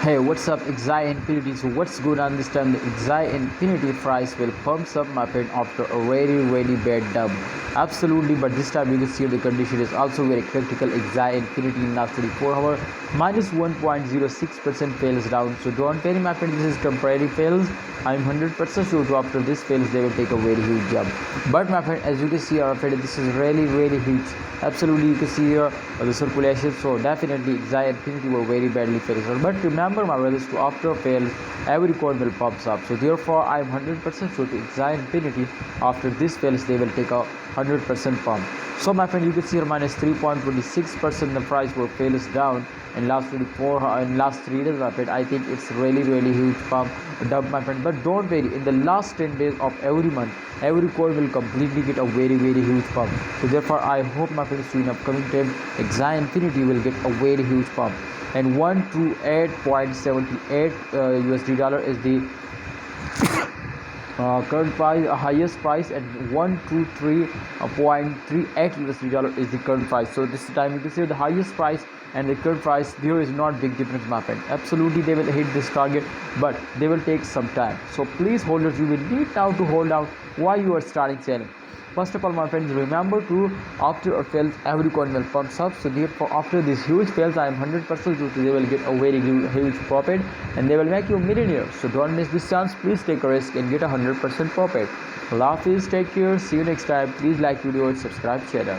Hey, what's up, Axie Infinity? So what's good on this time? The Axie Infinity price will pumps up my friend after a very bad dump. Absolutely, but this time you can see the condition is also very critical. Axie Infinity in last 24 hours minus 1.06% fails down. So don't worry, my friend. This is temporary fails. I'm 100% sure to after this fails they will take a very huge jump. But my friend, as you can see, our friend, this is really huge. Absolutely, you can see here the circulation. So definitely Axie Infinity will very badly fail. But remember, my brothers, to after fail every coin will pops up. So therefore I am 100% sure to Axie Infinity after this fails they will take a 100% pump. So my friend, you can see here minus 3.26% the price will fails down in last 24 in last 3 days. My friend, I think it's really huge pump dump, my friend. But don't worry, in the last 10 days of every month every coin will completely get a very huge pump. So therefore I hope, my friends, in upcoming time Axie Infinity will get a very huge pump, and 128.78 USD dollar is the current price, highest price, and 123.38 USD dollar is the current price. So this time you can see the highest price and the current price, there is not big difference, my friend. Absolutely they will hit this target, but they will take some time. So please, holders, you will need now to hold out while you are starting selling. First of all, my friends, remember to after a fails every coin will pumps up. So therefore after this huge fails I am 100% sure they will get a very huge profit and they will make you a millionaire. So don't miss this chance. Please take a risk and get a 100% profit. Love is, take care, see you next time. Please like video and subscribe channel.